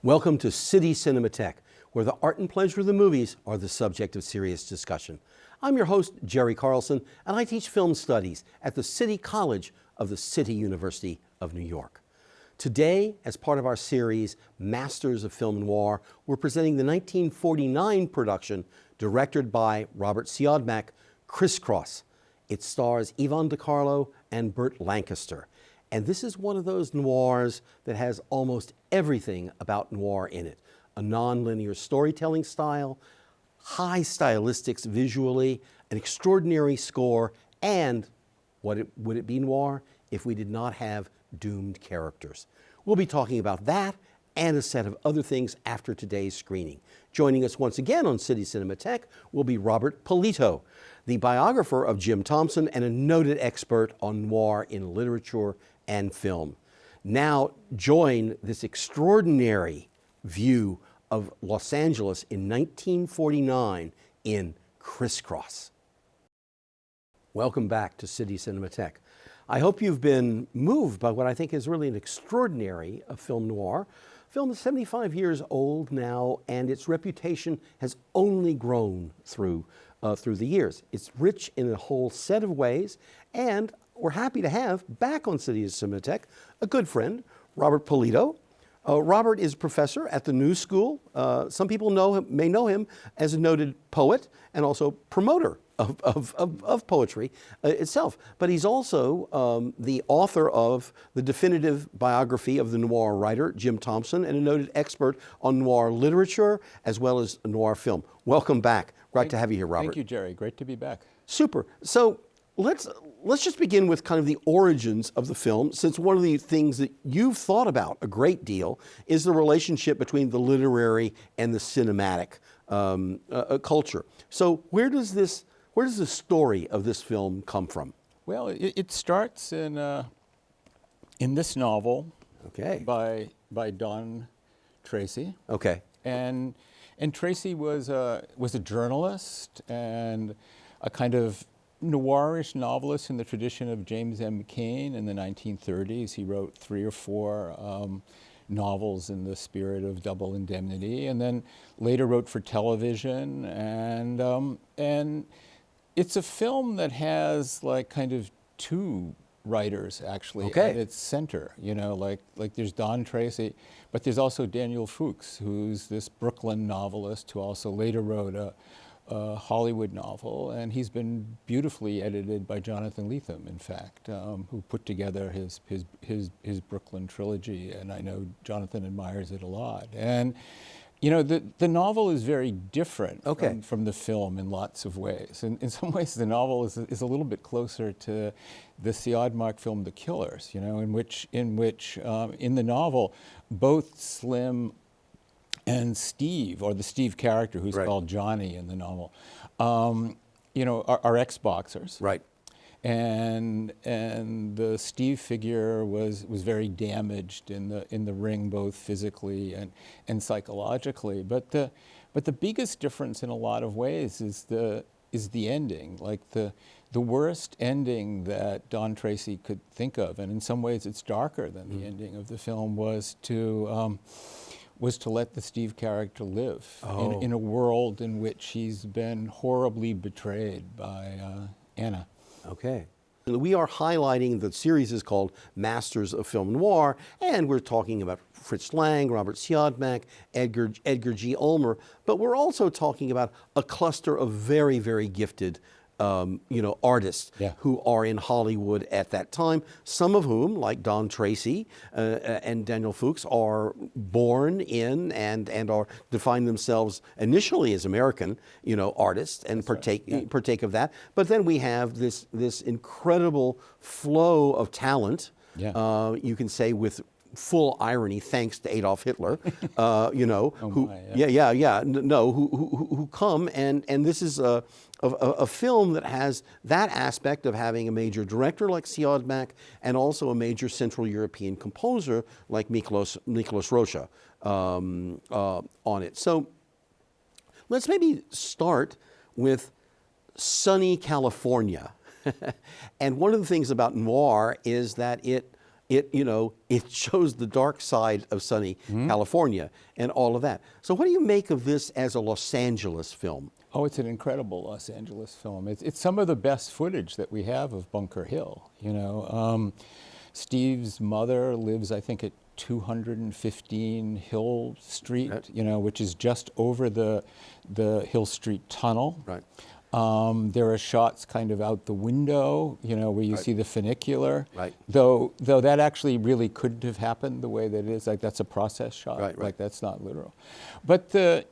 Welcome to City Cinematheque, where the art and pleasure of the movies are the subject of serious discussion. I'm your host, Jerry Carlson, and I teach film studies at the City College of the City University of New York. Today, as part of our series, Masters of Film Noir, we're presenting the 1949 production directed by Robert Siodmak, Criss Cross. It stars Yvonne De Carlo and Burt Lancaster. And this is one of those noirs that has almost everything about noir in it. A non-linear storytelling style, high stylistics visually, an extraordinary score, and would it be noir if we did not have doomed characters? We'll be talking about that and a set of other things after today's screening. Joining us once again on City Cinematheque will be Robert Polito, the biographer of Jim Thompson and a noted expert on noir in literature and film. Now join this extraordinary view of Los Angeles in 1949 in Criss Cross. Welcome back to City Cinematheque. I hope you've been moved by what I think is really an extraordinary film noir. Film is 75 years old now, and its reputation has only grown through the years. It's rich in a whole set of ways, and we're happy to have back on City Cinematheque a good friend, Robert Polito. Robert is a professor at the New School. Some people may know him as a noted poet and also promoter of poetry itself. But he's also the author of the definitive biography of the noir writer, Jim Thompson, and a noted expert on noir literature as well as noir film. Welcome back. Great to have you here, Robert. Thank you, Jerry. Great to be back. Super. So let's just begin with kind of the origins of the film, since one of the things that you've thought about a great deal is the relationship between the literary and the cinematic culture. So where does the story of this film come from? Well, it starts in this novel, okay, by Don Tracy. Okay. And Tracy was a journalist and a kind of noirish novelist in the tradition of James M. Cain in the 1930s. He wrote 3 or 4 novels in the spirit of Double Indemnity, and then later wrote for television. And it's a film that has like kind of 2 writers actually at its center. You know, like there's Don Tracy, but there's also Daniel Fuchs, who's this Brooklyn novelist who also later wrote a Hollywood novel, and he's been beautifully edited by Jonathan Lethem, in fact, who put together his Brooklyn trilogy, and I know Jonathan admires it a lot. And you know, the novel is very different from the film in lots of ways. And in some ways, the novel is a little bit closer to the Siodmak film, The Killers, you know, in which in the novel, both Slim and Steve, or the Steve character who's called Johnny in the novel, you know, are ex-boxers. Right. And the Steve figure was very damaged in the ring, both physically and psychologically. But the biggest difference in a lot of ways is the ending, like the worst ending that Don Tracy could think of, and in some ways it's darker than the ending of the film, was to let the Steve character live in a world in which he's been horribly betrayed by Anna. Okay. We are highlighting, the series is called Masters of Film Noir, and we're talking about Fritz Lang, Robert Siodmak, Edgar G. Ulmer, but we're also talking about a cluster of very, very gifted artists who are in Hollywood at that time, some of whom, like Don Tracy and Daniel Fuchs, are born in and define themselves initially as American, artists and partake of that. But then we have this incredible flow of talent, you can say with full irony, thanks to Adolf Hitler, who come, and this is a film that has that aspect of having a major director like Siodmak and also a major Central European composer like Miklos Rozsa on it. So let's maybe start with sunny California. And one of the things about noir is that it it, it shows the dark side of sunny California and all of that. So what do you make of this as a Los Angeles film? Oh, it's an incredible Los Angeles film. It's some of the best footage that we have of Bunker Hill. Steve's mother lives, I think, at 215 Hill Street, Right. Which is just over the Hill Street tunnel. Right. There are shots kind of out the window, where you Right. see the funicular. Right. Though that actually really couldn't have happened the way that it is. Like, that's a process shot. Right, right. Like, that's not literal. But the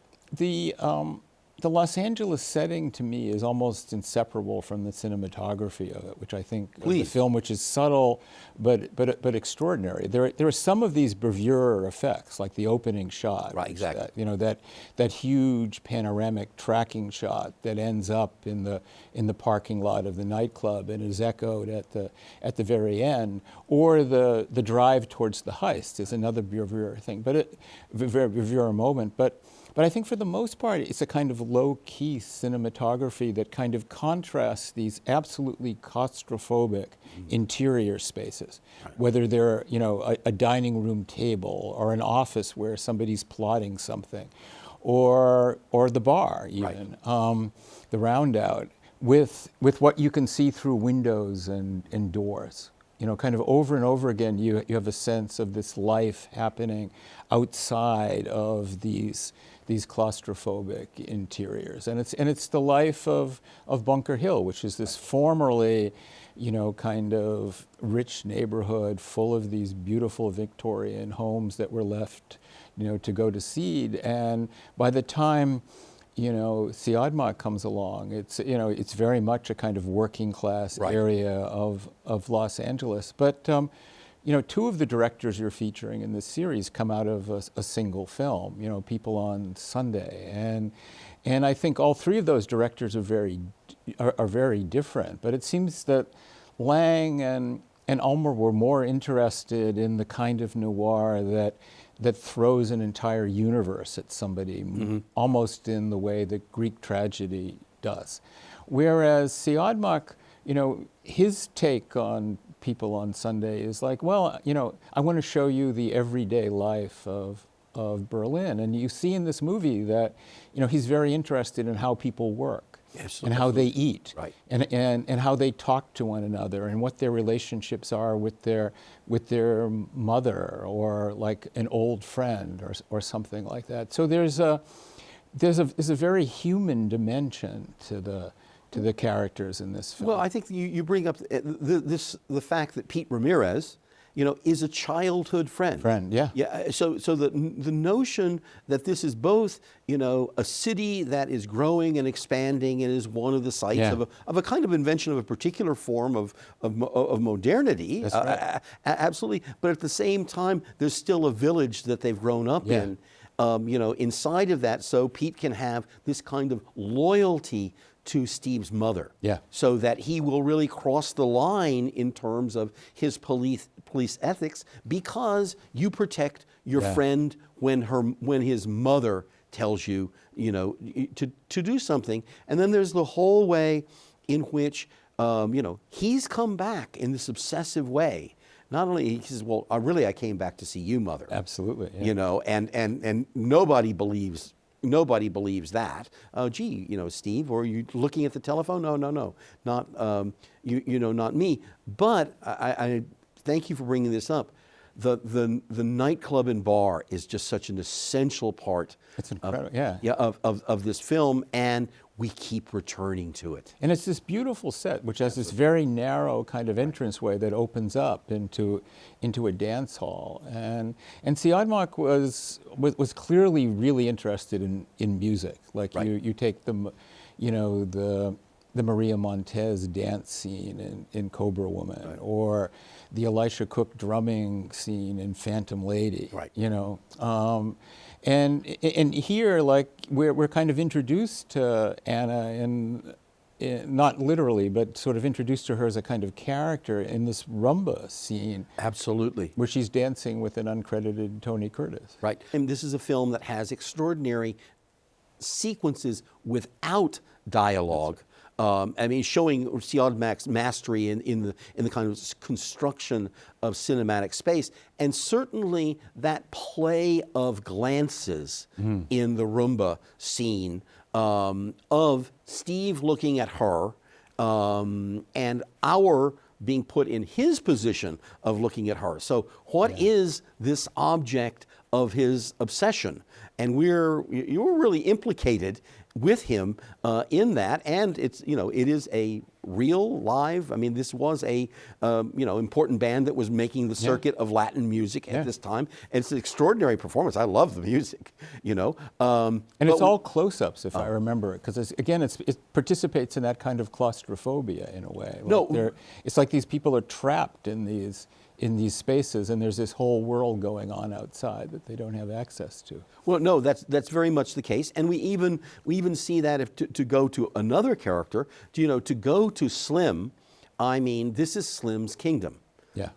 Los Angeles setting, to me, is almost inseparable from the cinematography of it, which I think of the Please. film, which is subtle but extraordinary. There are some of these bravura effects, like the opening shot. Right, which exactly. that huge panoramic tracking shot that ends up in the parking lot of the nightclub and is echoed at the very end, or the drive towards the heist is another bravura thing, bravura moment. But I think for the most part, it's a kind of low-key cinematography that kind of contrasts these absolutely claustrophobic interior spaces, whether they're, a dining room table or an office where somebody's plotting something, or the bar even, the roundout, with what you can see through windows and doors. Kind of over and over again, you have a sense of this life happening outside of these claustrophobic interiors, and it's the life of Bunker Hill, which is this formerly, kind of rich neighborhood full of these beautiful Victorian homes that were left, to go to seed. And by the time Siadmak comes along, it's very much a kind of working class Right. area of Los Angeles. But two of the directors you're featuring in this series come out of a single film, People on Sunday, and I think all three of those directors are very different. But it seems that Lang and Ulmer were more interested in the kind of noir that throws an entire universe at somebody, almost in the way that Greek tragedy does. Whereas Siadmak, his take on People on Sunday is like, well, I want to show you the everyday life of Berlin. And you see in this movie that, he's very interested in how people work. Yes, and how they eat, Right. and how they talk to one another, and what their relationships are with their mother, or like an old friend, or something like that. So there's a very human dimension to the characters in this film. Well, I think you bring up the fact that Pete Ramirez, is a childhood friend. Yeah. Yeah. So the notion that this is both, a city that is growing and expanding and is one of the sites Yeah. of a kind of invention of a particular form of modernity. That's right. Absolutely. But at the same time, there's still a village that they've grown up Yeah. in. Inside of that, so Pete can have this kind of loyalty to Steve's mother. Yeah. So that he will really cross the line in terms of his police ethics, because you protect your Yeah. friend when his mother tells you, to do something. And then there's the whole way in which, he's come back in this obsessive way. Not only he says, well, I came back to see you, mother. Absolutely. Yeah. And nobody believes that. Gee, Steve, or are you looking at the telephone? No, not not me. But I thank you for bringing this up. The nightclub and bar is just such an essential part. It's incredible. Yeah. Of this film, and we keep returning to it. And it's this beautiful set, which has this very narrow kind of entranceway that opens up into a dance hall. And Siadmak was clearly really interested in music. Like, Right. you take the Maria Montez dance scene in Cobra Woman, Right. or the Elisha Cook drumming scene in Phantom Lady. Right. And here, like, we're kind of introduced to Anna, and not literally, but sort of introduced to her as a kind of character in this rumba scene, Absolutely. where she's dancing with an uncredited Tony Curtis. Right. And this is a film that has extraordinary sequences without dialogue. I mean, showing Siodmak's mastery in the kind of construction of cinematic space, and certainly that play of glances in the Roomba scene of Steve looking at her and our being put in his position of looking at her. So what is this object of his obsession? And you were really implicated with him in that, and it is a real live. I mean, this was a important band that was making the circuit of Latin music at this time, and it's an extraordinary performance. I love the music, and it's all close-ups, if I remember it, because again, it participates in that kind of claustrophobia in a way. It's like these people are trapped in these spaces, and there's this whole world going on outside that they don't have access to. Well, no, that's very much the case, and we even see that if to go to another character, to go to Slim, I mean, this is Slim's kingdom. Yeah.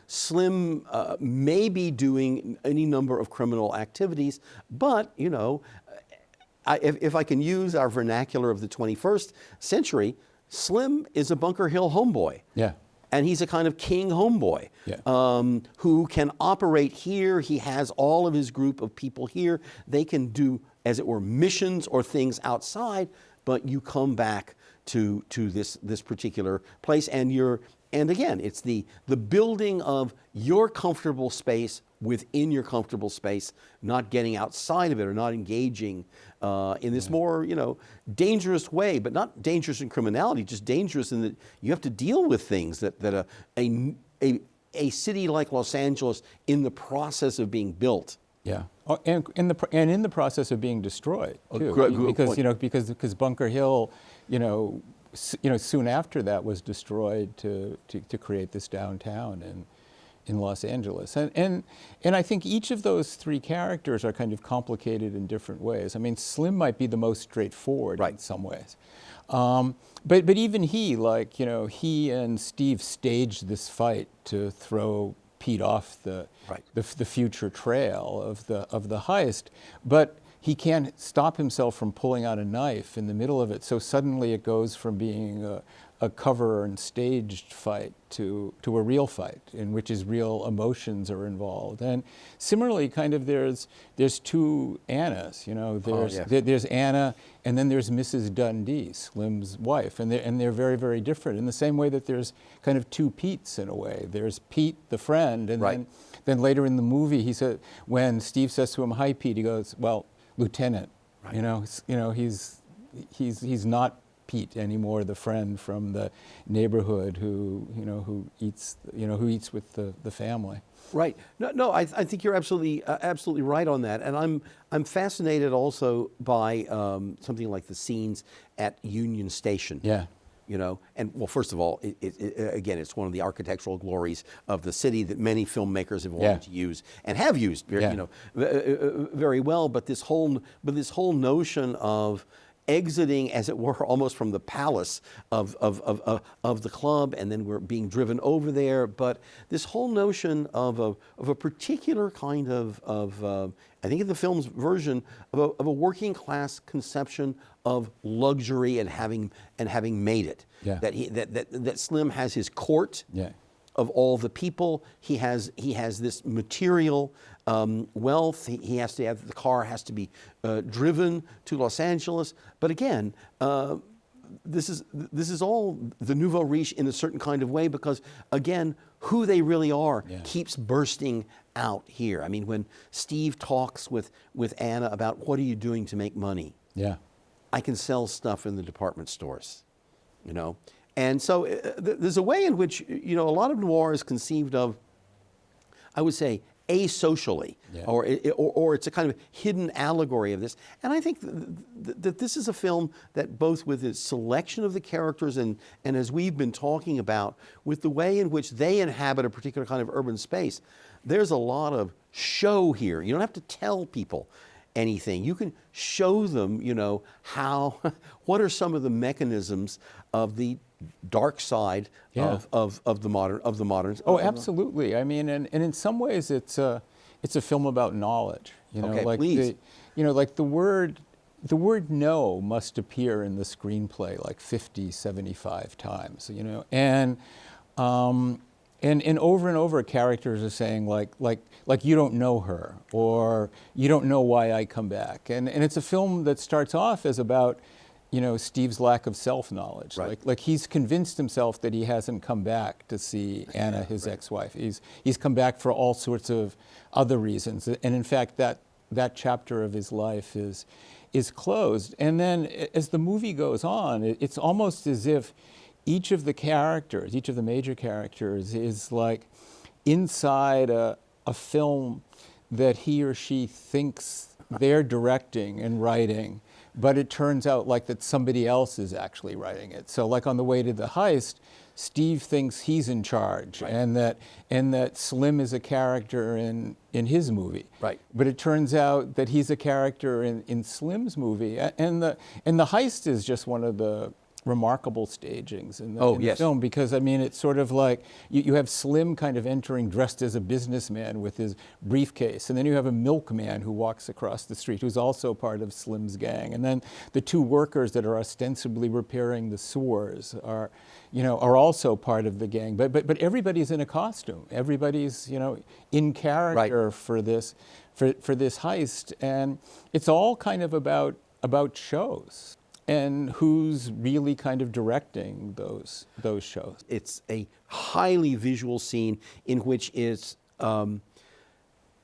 Slim may be doing any number of criminal activities, but if I can use our vernacular of the 21st century, Slim is a Bunker Hill homeboy. Yeah. And he's a kind of king homeboy who can operate here. He has all of his group of people here. They can do, as it were, missions or things outside, but you come back to this particular place, and again, it's the building of your comfortable space within your comfortable space, not getting outside of it or not engaging in this more, dangerous way, but not dangerous in criminality, just dangerous in that you have to deal with things that a city like Los Angeles in the process of being built. Yeah, and in the process of being destroyed too, because Bunker Hill, soon after that was destroyed to create this downtown in Los Angeles. And I think each of those three characters are kind of complicated in different ways. I mean, Slim might be the most straightforward in some ways. But even he and Steve staged this fight to throw Pete off the future trail of the heist. But he can't stop himself from pulling out a knife in the middle of it. So suddenly it goes from being a cover and staged fight to a real fight in which his real emotions are involved. And similarly, kind of there's two Annas. There's Anna, and then there's Mrs. Dundee, Slim's wife, and they're very, very different. In the same way that there's kind of two Petes in a way. There's Pete, the friend, and then later in the movie, he said, when Steve says to him, "Hi, Pete," he goes, "Well, Lieutenant." He's not Pete anymore, the friend from the neighborhood who eats with the family. Right. No. I think you're absolutely right on that, and I'm fascinated also by something like the scenes at Union Station. Yeah. And well, first of all, again, it's one of the architectural glories of the city that many filmmakers have wanted to use and have used, very well. But this whole notion of exiting, as it were, almost from the palace of the club, and then we're being driven over there. But this whole notion of a particular kind of I think in the film's version of a working class conception of luxury and having made it. Yeah. That Slim has his court. Yeah. Of all the people, he has this material wealth. He has to have, the car has to be driven to Los Angeles. But again, this is all the nouveau riche in a certain kind of way, because again, who they really are keeps bursting out here. I mean, when Steve talks with Anna about what are you doing to make money? Yeah, I can sell stuff in the department stores, And so there's a way in which, a lot of noir is conceived of, I would say, asocially, or it's a kind of hidden allegory of this. And I think that this is a film that, both with its selection of the characters and as we've been talking about, with the way in which they inhabit a particular kind of urban space, there's a lot of show here. You don't have to tell people anything. You can show them, how, what are some of the mechanisms of the dark side of the moderns. Oh, absolutely. I mean, and in some ways, it's a film about knowledge. Okay, please. Like the word the word no must appear in the screenplay like 50, 75 times, you know, and over characters are saying like you don't know her, or you don't know why I come back, and it's a film that starts off as about, you know, Steve's lack of self-knowledge. Right. Like he's convinced himself that he hasn't come back to see Anna, his ex-wife. He's come back for all sorts of other reasons, and in fact that chapter of his life is closed. And then as the movie goes on, it's almost as if each of the major characters is like inside a film that he or she thinks they're directing and writing, but it turns out like that somebody else is actually writing it. So like on the way to the heist, Steve thinks he's in charge, right, and that Slim is a character in his movie. Right. But it turns out that he's a character in Slim's movie, and the heist is just one of the remarkable stagings in the film, because I mean it's sort of like you have Slim kind of entering dressed as a businessman with his briefcase, and then you have a milkman who walks across the street who's also part of Slim's gang, and then the two workers that are ostensibly repairing the sewers are also part of the gang, but everybody's in a costume, everybody's, you know, in character, right, for this heist, and it's all kind of about shows and who's really kind of directing those shows. It's a highly visual scene in which it's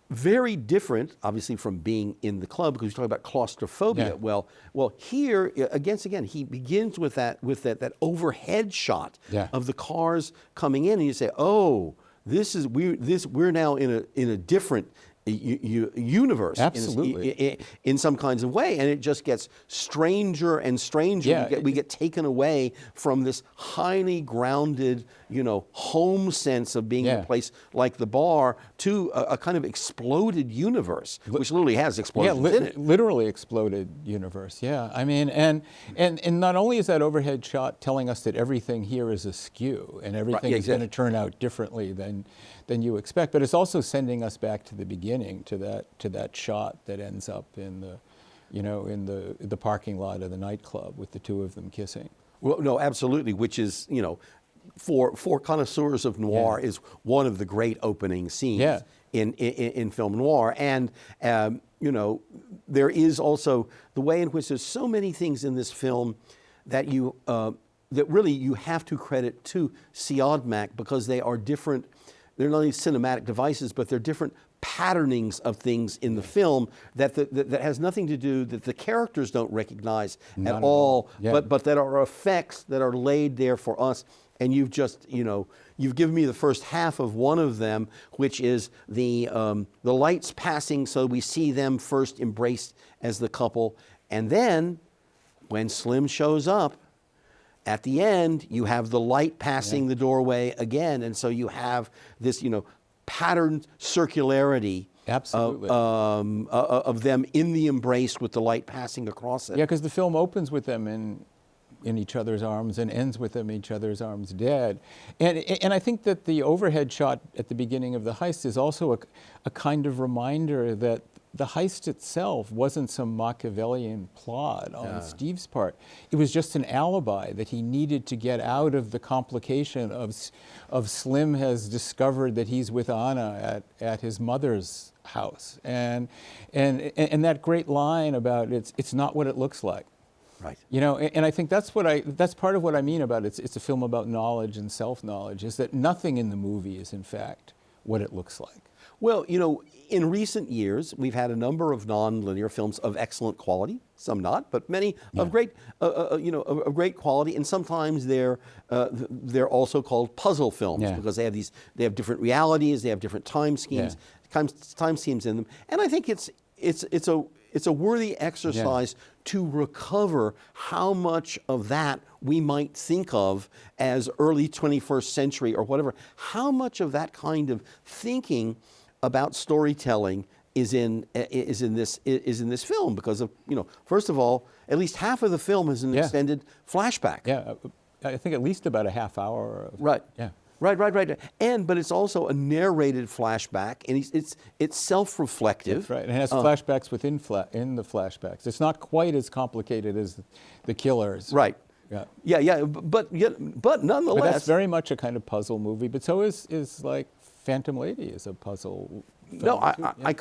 very different, obviously, from being in the club, because you're talking about claustrophobia. Yeah. Well, here again, he begins with that overhead shot, yeah, of the cars coming in, and you say, "Oh, we're now in a different universe." Absolutely. In some kinds of way, and it just gets stranger and stranger. Yeah. We get taken away from this highly grounded, you know, home sense of being in a place like the bar to a kind of exploded universe, which literally has explosions in it. Literally exploded universe. Yeah, I mean, and not only is that overhead shot telling us that everything here is askew and everything is going to turn out differently than you expect, but it's also sending us back to the beginning, to that shot that ends up in the parking lot of the nightclub with the two of them kissing. Well, no, absolutely, which is, you know, for connoisseurs of noir, is one of the great opening scenes in film noir. And you know, there is also the way in which there's so many things in this film that that really you have to credit to Siodmak, because they are different. They're not only cinematic devices, but they're different patternings of things in the film that has nothing to do, that the characters don't recognize at all, but that are effects that are laid there for us. And you've just, you know, you've given me the first half of one of them, which is the lights passing, so we see them first embraced as the couple, and then when Slim shows up, at the end, you have the light passing the doorway again, and so you have this, you know, patterned circularity of them in the embrace with the light passing across it. Yeah, because the film opens with them in each other's arms and ends with them in each other's arms dead. And I think that the overhead shot at the beginning of the heist is also a kind of reminder that the heist itself wasn't some Machiavellian plot on Steve's part. It was just an alibi that he needed to get out of the complication of Slim has discovered that he's with Anna at his mother's house. And that great line about it's not what it looks like. Right. You know, and I think that's part of what I mean about it's a film about knowledge and self-knowledge, is that nothing in the movie is in fact what it looks like. Well, you know, in recent years, we've had a number of non-linear films of excellent quality, some not, but many of great, of great quality. And sometimes they're also called puzzle films because they have different realities, they have different time schemes, time schemes in them. And I think it's a worthy exercise to recover how much of that we might think of as early 21st century or whatever. How much of that kind of thinking about storytelling is in this film, because of, you know, first of all, at least half of the film is an extended flashback. Yeah, I think at least about a half hour. Right. Yeah. Right. But it's also a narrated flashback, and it's self-reflective. That's right. And it has flashbacks within in the flashbacks. It's not quite as complicated as The Killers. Right. Yeah. But But nonetheless, that's very much a kind of puzzle movie. But so is like Phantom Lady is a puzzle film. no, too. Yeah. I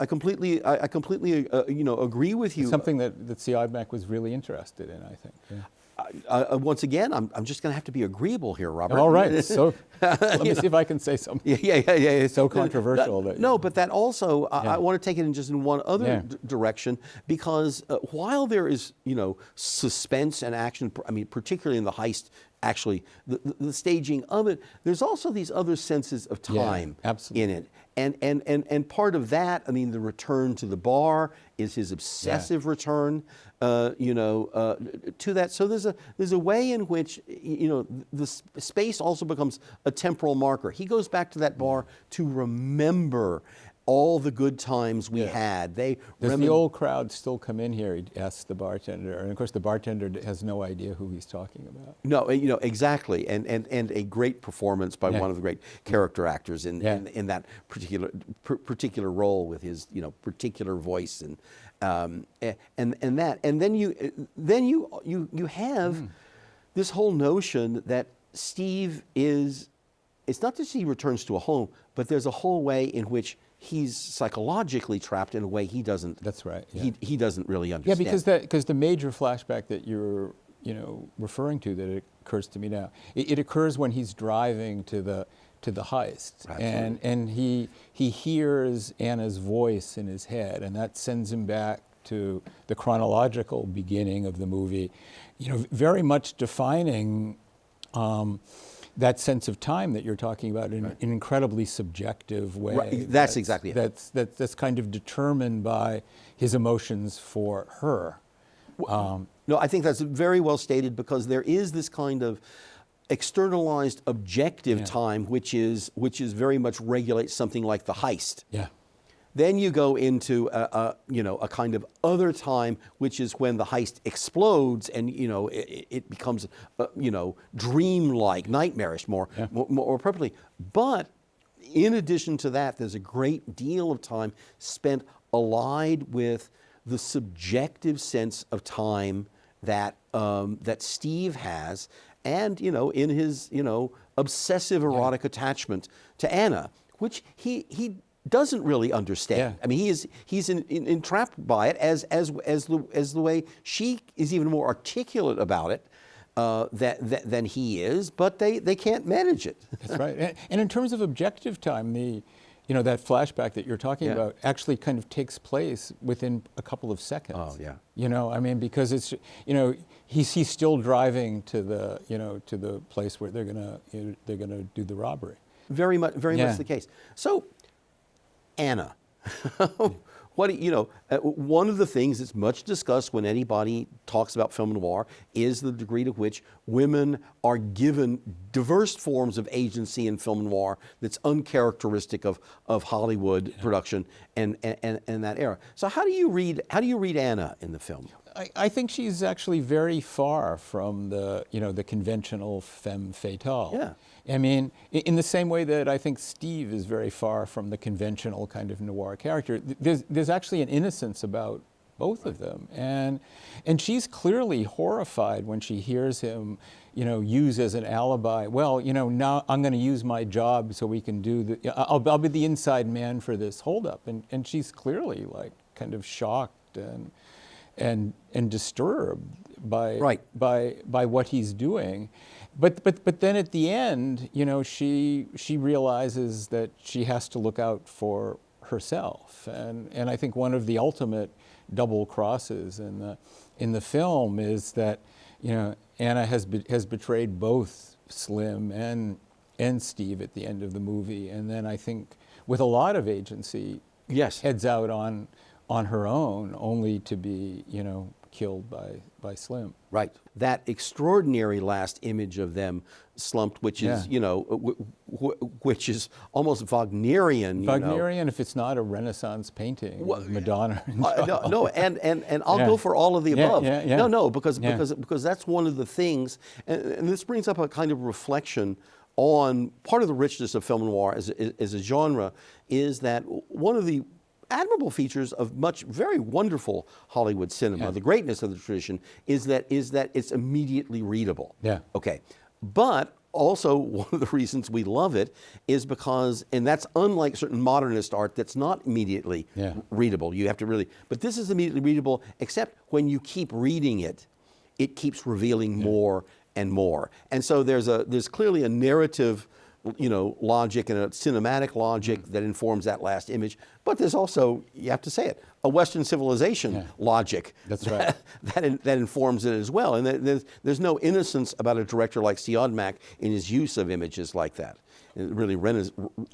completely agree with you. It's something that CIMAC was really interested in, I think. Yeah. Once again, I'm just going to have to be agreeable here, Robert. All right. So let me see if I can say something. Yeah. It's so controversial that no, but that also I want to take it in just in one other Yeah. direction, because while there is suspense and action, I mean particularly in the heist, actually the staging of it, there's also these other senses of time absolutely. in it. And part of that, I mean, the return to the bar is his obsessive return, to that. So there's a way in which the space also becomes a temporal marker. He goes back to that bar to remember all the good times we had. Does the old crowd still come in here? He asks the bartender, and of course the bartender has no idea who he's talking about. No, exactly, and a great performance by one of the great character actors in that particular role with his particular voice and that, and then you have this whole notion that Steve is. It's not just he returns to a home, but there's a whole way in which he's psychologically trapped in a way he doesn't. That's right. Yeah. He doesn't really understand. Yeah, because the major flashback that you're referring to that occurs to me now, it occurs when he's driving to the heist, and he hears Anna's voice in his head, and that sends him back to the chronological beginning of the movie, very much defining. That sense of time that you're talking about in an incredibly subjective way. Right. That's exactly it. That's kind of determined by his emotions for her. No, I think that's very well stated, because there is this kind of externalized objective time, which is very much regulates something like the heist. Yeah. Then you go into a kind of other time, which is when the heist explodes, and it becomes dreamlike, nightmarish, more appropriately. But in addition to that, there's a great deal of time spent allied with the subjective sense of time that Steve has, and in his obsessive erotic attachment to Anna, which he doesn't really understand. I mean, he's entrapped by it as the way she is even more articulate about it than he is, but they can't manage it. That's right. And in terms of objective time, that flashback that you're talking about actually kind of takes place within a couple of seconds. Oh yeah. I mean, because it's he's still driving to the place where they're gonna do the robbery. Very much the case. So, Anna, one of the things that's much discussed when anybody talks about film noir is the degree to which women are given diverse forms of agency in film noir that's uncharacteristic of Hollywood production and that era. So how do you read Anna in the film? I think she's actually very far from the conventional femme fatale. Yeah. I mean, in the same way that I think Steve is very far from the conventional kind of noir character, there's actually an innocence about both of them, and she's clearly horrified when she hears him, use as an alibi. Well, now I'm going to use my job so we can do I'll be the inside man for this holdup, and she's clearly like kind of shocked and disturbed by what he's doing. But then at the end, she realizes that she has to look out for herself, and I think one of the ultimate double crosses in the film is that Anna has betrayed both Slim and Steve at the end of the movie, and then I think with a lot of agency heads out on her own, only to be killed by Slim. Right. That extraordinary last image of them slumped, which is which is almost Wagnerian. Wagnerian, if it's not a Renaissance painting of Madonna. And I'll go for all of the above. Because that's one of the things, and this brings up a kind of reflection on part of the richness of film noir as a genre is that one of the admirable features of very wonderful Hollywood cinema, the greatness of the tradition, is that it's immediately readable. Yeah. Okay. But also, one of the reasons we love it is because, and that's unlike certain modernist art that's not immediately readable. You have to really, but this is immediately readable, except when you keep reading it, it keeps revealing more and more. And so there's clearly a narrative, logic and a cinematic logic that informs that last image. But there's also, you have to say it, a Western civilization logic. That's right. that informs it as well. And there's no innocence about a director like Siodmak in his use of images like that. It really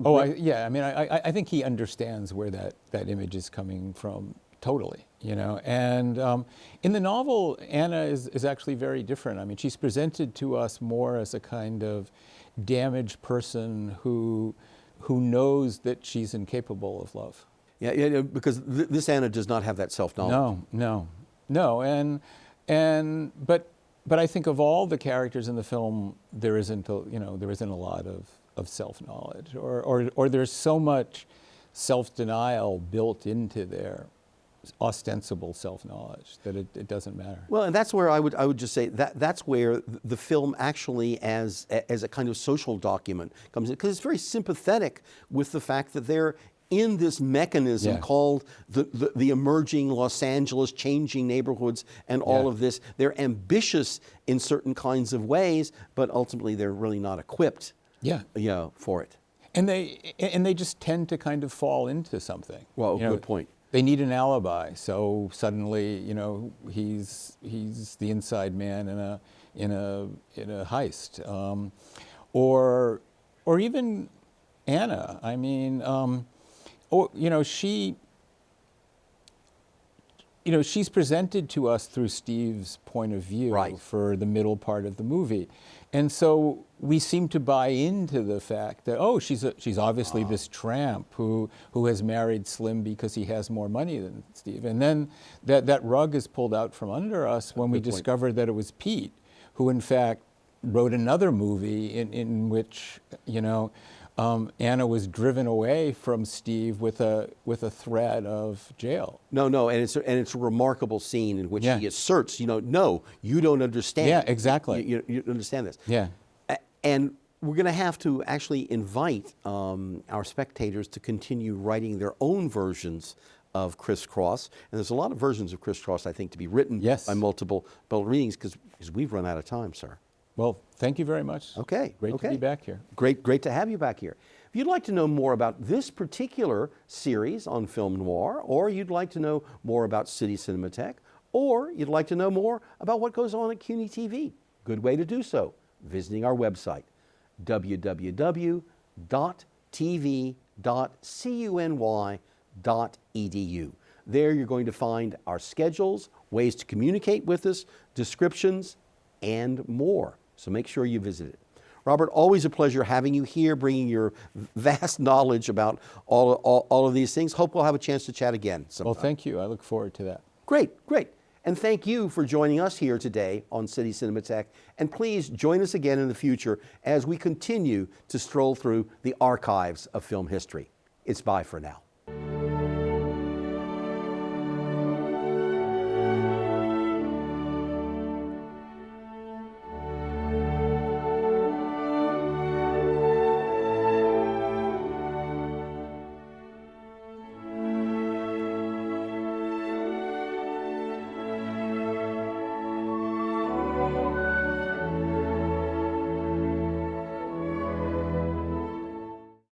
I think he understands where that image is coming from totally, And in the novel, Anna is actually very different. I mean, she's presented to us more as a kind of damaged person who knows that she's incapable of love. Yeah, because this Anna does not have that self-knowledge. No, but I think of all the characters in the film, there isn't a lot of self-knowledge, or there's so much self-denial built into their ostensible self-knowledge that it doesn't matter. Well, and that's where I would just say that's where the film actually, as a kind of social document, comes in, because it's very sympathetic with the fact that they're in this mechanism called the emerging Los Angeles, changing neighborhoods, and all of this. They're ambitious in certain kinds of ways, but ultimately they're really not equipped for it. And they just tend to kind of fall into something. Well, good point. They need an alibi, so suddenly, he's the inside man in a heist, or even Anna. I mean, she's presented to us through Steve's point of view for the middle part of the movie, and so we seem to buy into the fact that she's obviously this tramp who has married Slim because he has more money than Steve, and then that rug is pulled out from under us when we discover that it was Pete who in fact wrote another movie in which Anna was driven away from Steve with a threat of jail. No, and it's a remarkable scene in which he asserts, no, you don't understand. Yeah, exactly. You understand this. Yeah. And we're going to have to actually invite our spectators to continue writing their own versions of Criss Cross. And there's a lot of versions of Criss Cross, I think, to be written by multiple readings, because we've run out of time, sir. Well, thank you very much. Okay. Great to be back here. Great to have you back here. If you'd like to know more about this particular series on film noir, or you'd like to know more about City Cinematheque, or you'd like to know more about what goes on at CUNY TV, good way to do so, visiting our website, www.tv.cuny.edu. There you're going to find our schedules, ways to communicate with us, descriptions, and more. So make sure you visit it. Robert, always a pleasure having you here, bringing your vast knowledge about all of these things. Hope we'll have a chance to chat again sometime. Well, thank you. I look forward to that. Great. And thank you for joining us here today on City Cinematheque. And please join us again in the future as we continue to stroll through the archives of film history. It's bye for now.